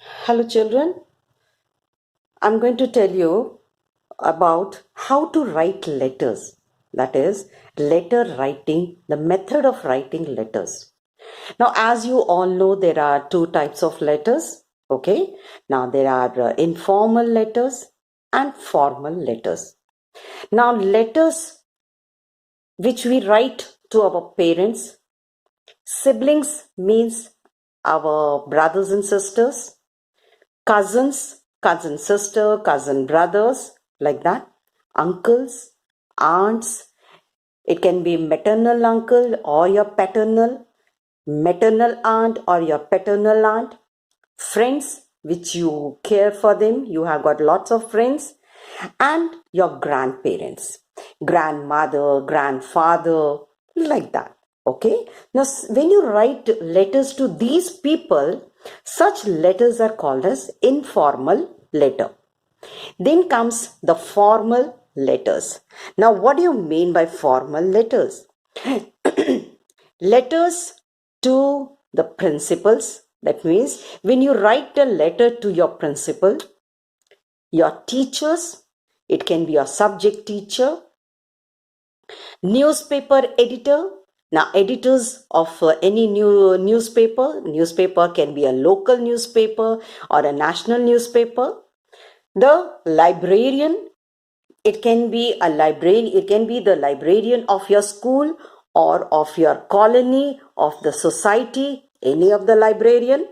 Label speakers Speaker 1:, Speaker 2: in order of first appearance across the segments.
Speaker 1: Hello, children. I'm going to tell you about how to write letters. That is, letter writing, the method of writing letters. Now, as you all know, there are two types of letters. Okay. Now, there are informal letters and formal letters. Now, letters which we write to our parents, siblings means our brothers and sisters, cousins, cousin sister, cousin brothers, like that, uncles, aunts. It can be maternal uncle or your maternal aunt or your paternal aunt, friends which you care for them, you have got lots of friends, and your grandparents, grandmother, grandfather, like that. Okay. Now, when you write letters to these people, such letters are called as informal letter. Then comes the formal letters. Now, what do you mean by formal letters? Letters to the principals. That means when you write a letter to your principal, your teachers, it can be your subject teacher, newspaper editor. Now, editors of any new newspaper can be a local newspaper or a national newspaper. The librarian, it can be a librarian, it can be the librarian of your school or of your colony, of the society, any of the librarian.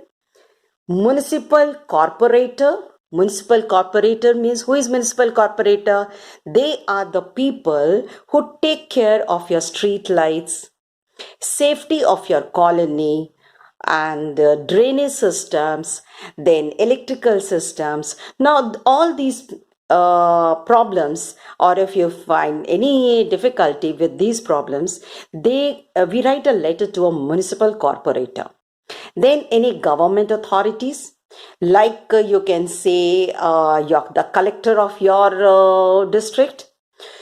Speaker 1: Municipal corporator. Municipal corporator means, who is municipal corporator? They are the people who take care of your street lights, safety of your colony, and drainage systems, then electrical systems. Now, all these problems, or if you find any difficulty with these problems, we write a letter to a municipal corporator. Then any government authorities, like you can say the collector of your district,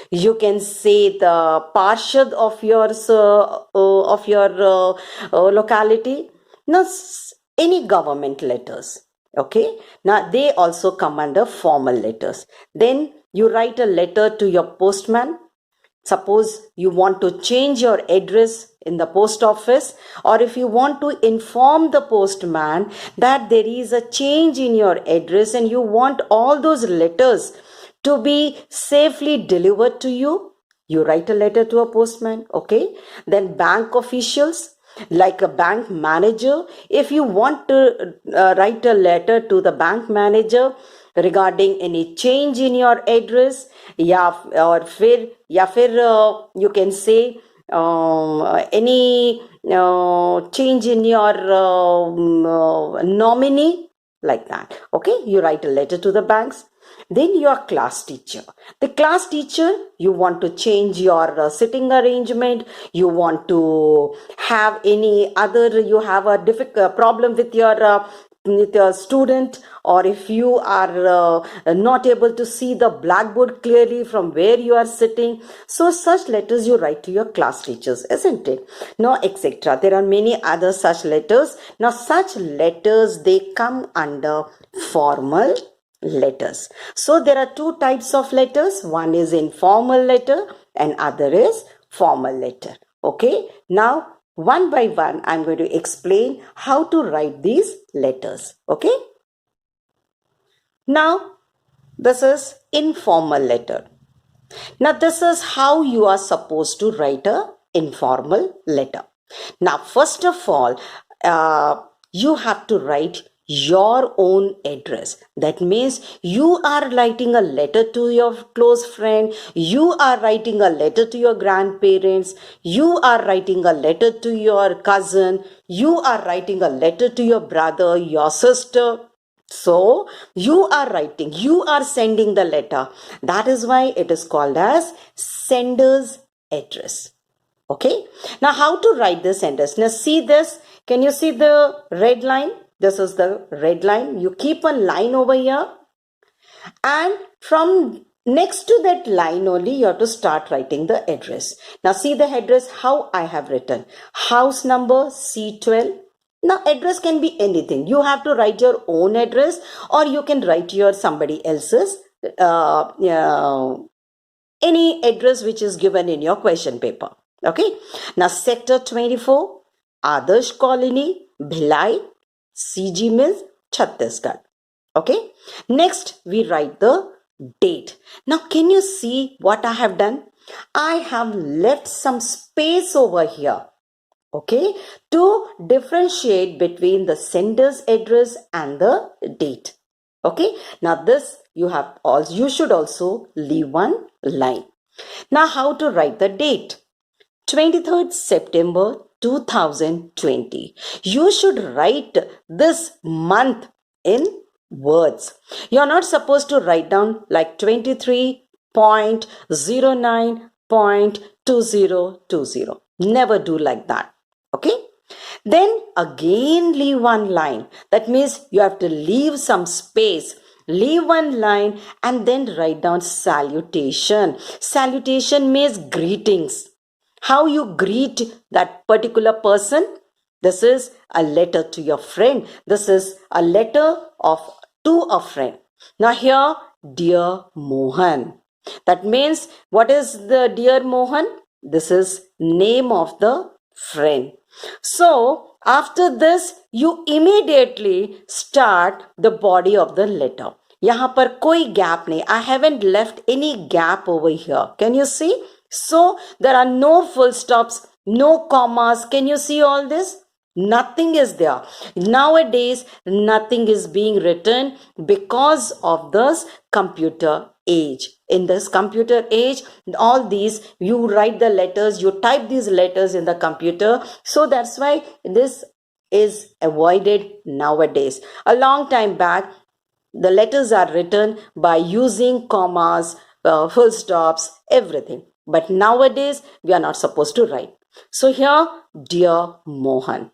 Speaker 1: you can say the parshad of your locality. Now, any government letters. Okay. Now, they also come under formal letters. Then you write a letter to your postman. Suppose you want to change your address in the post office, or if you want to inform the postman that there is a change in your address and you want all those letters to be safely delivered to you, you write a letter to a postman. Okay. Then bank officials, like a bank manager, if you want to write a letter to the bank manager regarding any change in your address, फिर you can say any change in your nominee, like that. Okay. You write a letter to the banks. Then your class teacher. The class teacher, you want to change your sitting arrangement, you want to have any other, you have a difficult problem with your student, or if you are not able to see the blackboard clearly from where you are sitting. So such letters you write to your class teachers, isn't it? Now, etc. There are many other such letters. Now, such letters, they come under formal letters. So there are two types of letters. One is informal letter and other is formal letter. Okay. Now, one by one, I'm going to explain how to write these letters. Okay. Now, this is informal letter. Now, this is how you are supposed to write a informal letter. Now, first of all, you have to write your own address. That means you are writing a letter to your close friend, you are writing a letter to your grandparents, you are writing a letter to your cousin, you are writing a letter to your brother, your sister. So you are writing, you are sending the letter. That is why it is called as sender's address. Okay. Now, how to write the sender's? Now, see this. Can you see the red line? This is the red line. You keep a line over here, and from next to that line only you have to start writing the address. Now, see the address how I have written. House number C12, Now, address can be anything. You have to write your own address, or you can write your somebody else's, any address which is given in your question paper. Okay. Now, sector 24, Adarsh Colony, Bhilai, CG Mills, Chhattisgarh. Okay. Next, we write the date. Now, can you see what I have done? I have left some space over here, okay, to differentiate between the sender's address and the date. Okay, now this you should also leave one line. Now, how to write the date? 23rd September 2020. You should write this month in words. You're not supposed to write down like 23.09.2020. Never do like that. Okay? Then again leave one line. That means you have to leave some space. Leave one line and then write down salutation. Salutation means greetings. How you greet that particular person? This is a letter to your friend. This is a letter to a friend. Now here, dear Mohan. That means, what is the dear Mohan? This is name of the friend. So after this, you immediately start the body of the letter. यहाँ पर कोई gap नहीं. I haven't left any gap over here. Can you see? So there are no full stops, no commas. Can you see all this? Nothing is there. Nowadays, nothing is being written because of this computer age. In this computer age, all these, you write the letters, you type these letters in the computer. So that's why this is avoided nowadays. A long time back, the letters are written by using commas, full stops, everything. But nowadays, we are not supposed to write. So here, dear Mohan.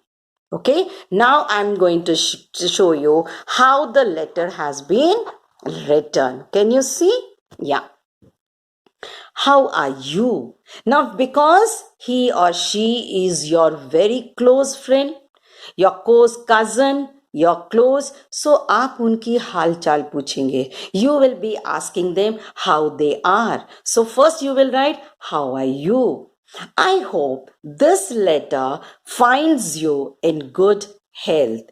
Speaker 1: Okay, now I'm going to show you how the letter has been written. Can you see? Yeah. How are you? Now, because he or she is your very close friend, your close cousin, your close, so आप उनकी हाल चाल पूछेंगे. You will be asking them how they are. So first you will write, how are you? I hope this letter finds you in good health.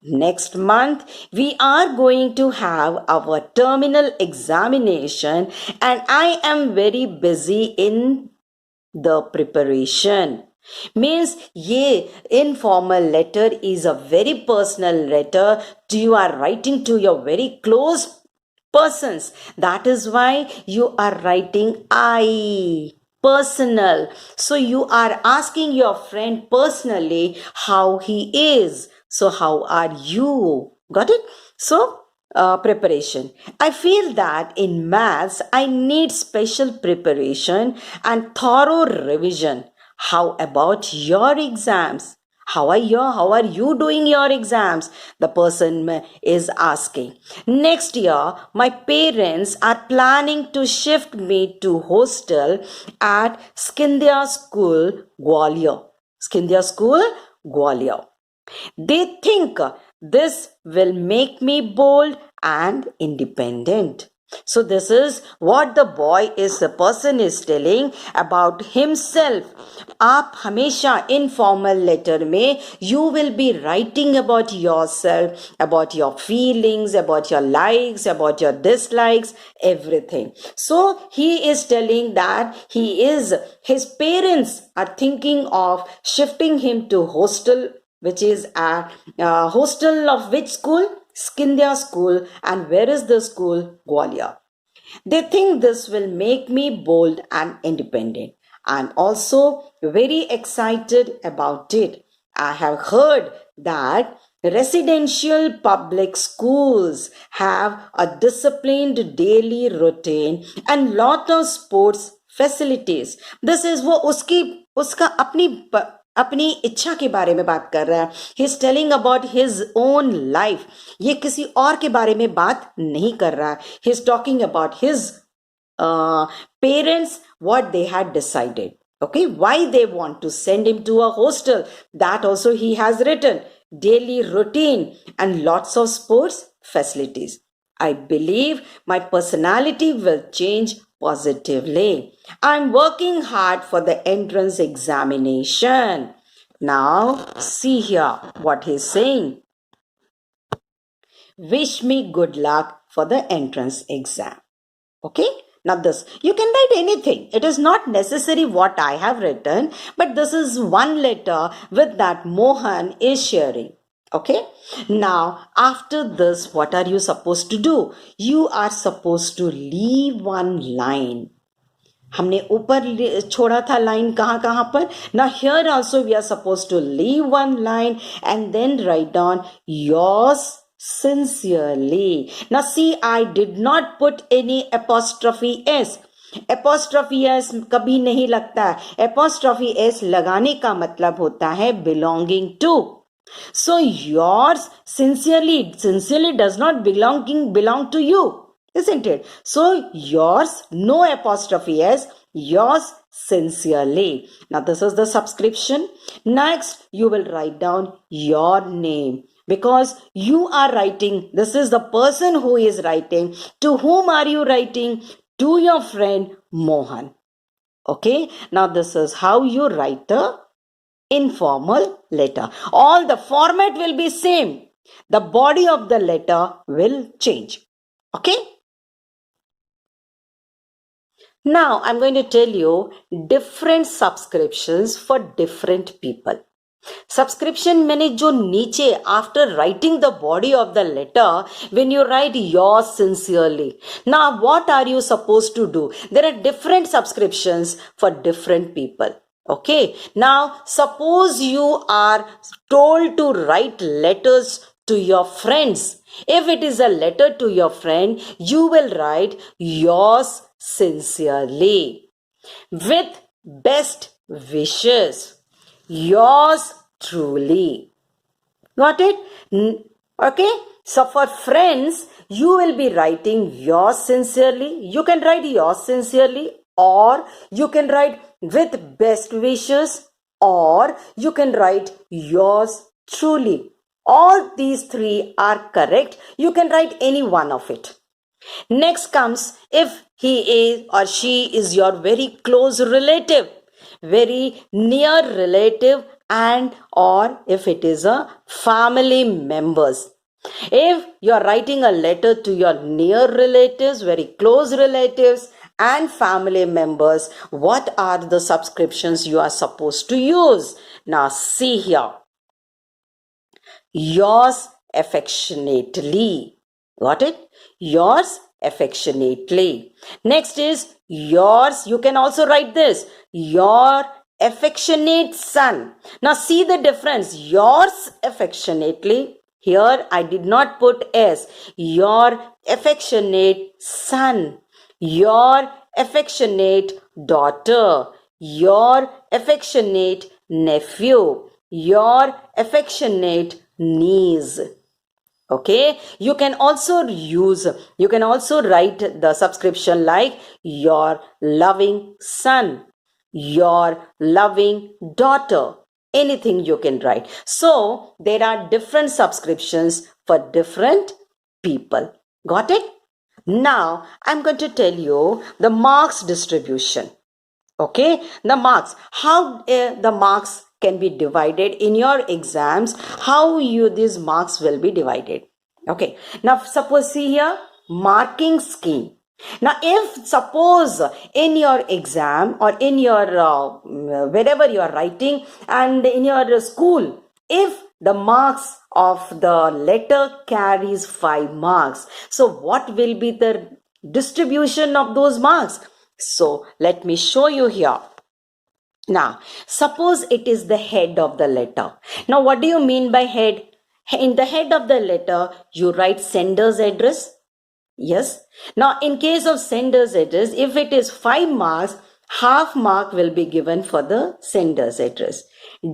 Speaker 1: Next month, we are going to have our terminal examination, and I am very busy in the preparation. Means ये informal letter is a very personal letter you are writing to your very close persons. That is why you are writing I, personal. So you are asking your friend personally how he is. So how are you? Got it? So preparation. I feel that in maths I need special preparation and thorough revision. How about your exams? How are you doing your exams? The person is asking. Next year, my parents are planning to shift me to hostel at Scindia School, Gwalior. Scindia School, Gwalior. They think this will make me bold and independent. So this is what the person is telling about himself. आप हमेशा informal letter में you will be writing about yourself, about your feelings, about your likes, about your dislikes, everything. So he is telling that his parents are thinking of shifting him to hostel, which is a hostel of which school? Scindia School. And where is the school? Gwalior. They think this will make me bold and independent. I'm also very excited about it. I have heard that residential public schools have a disciplined daily routine and lot of sports facilities. This is वो उसका अपनी इच्छा के बारे में बात कर रहा है. He is telling about his own life. ये किसी और के बारे में बात नहीं कर रहा है. He is talking about his parents, what they had decided. Okay, why they want to send him to a hostel, that also he has written. daily routine, and lots of sports facilities. I believe my personality will change positively. I'm working hard for the entrance examination. Now, see here what he's saying. Wish me good luck for the entrance exam. Okay? Now this, you can write anything. It is not necessary what I have written, but this is one letter with that Mohan is sharing. Okay? Now, after this, what are you supposed to do? You are supposed to leave one line. हमने ऊपर छोड़ा था line कहाँ कहाँ पर ना here also we are suppose to leave one line and then write down yours sincerely. Now see, I did not put any apostrophe s. apostrophe s कभी नहीं लगता है. apostrophe s लगाने का मतलब होता है belonging to. So yours sincerely does not belong to you, isn't it? So yours, no apostrophe s, yours sincerely. Now this is the subscription. Next, you will write down your name. Because you are writing, this is the person who is writing. To whom are you writing? To your friend Mohan. Okay, now this is how you write the informal letter. All the format will be same. The body of the letter will change. Okay. Now I'm going to tell you different subscriptions for different people. Subscription मैंने जो नीचे after writing the body of the letter, when you write yours sincerely. Now what are you supposed to do? There are different subscriptions for different people. Okay. Now suppose you are told to write letters to your friends. If it is a letter to your friend, you will write yours sincerely. With best wishes. Yours truly. Got it? Okay. So for friends, you will be writing yours sincerely. You can write yours sincerely, or you can write with best wishes, or you can write yours truly. All these three are correct. You can write any one of it. Next comes if he is or she is your very close relative, very near relative, and or if it is a family members. If you are writing a letter to your near relatives, very close relatives and family members, what are the subscriptions you are supposed to use? Now see here. Yours affectionately. Got it? Yours affectionately. Next is yours. You can also write this. Your affectionate son. Now see the difference. Yours affectionately. Here I did not put S. Your affectionate son. Your affectionate daughter. Your affectionate nephew. Your affectionate niece. Okay, you can also write the subscription like your loving son, your loving daughter, anything you can write. So there are different subscriptions for different people. Got it? Now I'm going to tell you the marks distribution. Okay, the marks, how the marks can be divided in your exams, how these marks will be divided. Okay, now suppose see here, marking scheme. Now if suppose in your exam or in your wherever you are writing and in your school, if the marks of the letter carries 5 marks, so what will be the distribution of those marks? So let me show you here. Now, suppose it is the head of the letter. Now, what do you mean by head? In the head of the letter, you write sender's address. Yes. Now, in case of sender's address, if it is 5 marks, half mark will be given for the sender's address.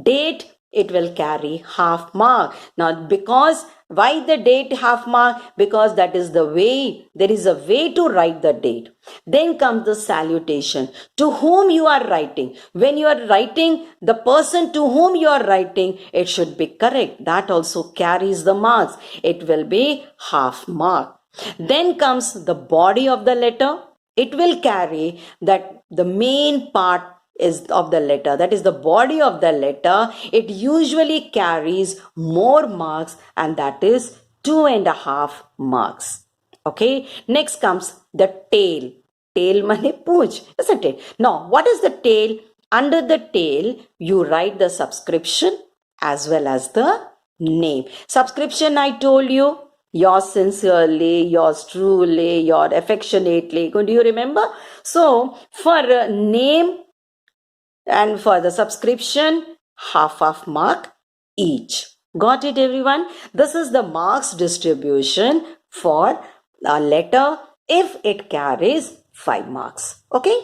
Speaker 1: Date, it will carry half mark. Now, because why the date half mark? Because that is the way, there is a way to write the date. Then comes the salutation. To whom you are writing. When you are writing, the person to whom you are writing, it should be correct. That also carries the marks. It will be half mark. Then comes the body of the letter. It will carry that the main part is of the letter, that is the body of the letter. It usually carries more marks, and that is 2.5 marks. Okay, next comes the tail. Tail mane pooch, isn't it? Now, what is the tail? Under the tail, you write the subscription as well as the name. Subscription, I told you, yours sincerely, yours truly, your affectionately. Do you remember? So, for name and for the subscription, half mark each. Got it, everyone? This is the marks distribution for a letter if it carries 5 marks. Okay?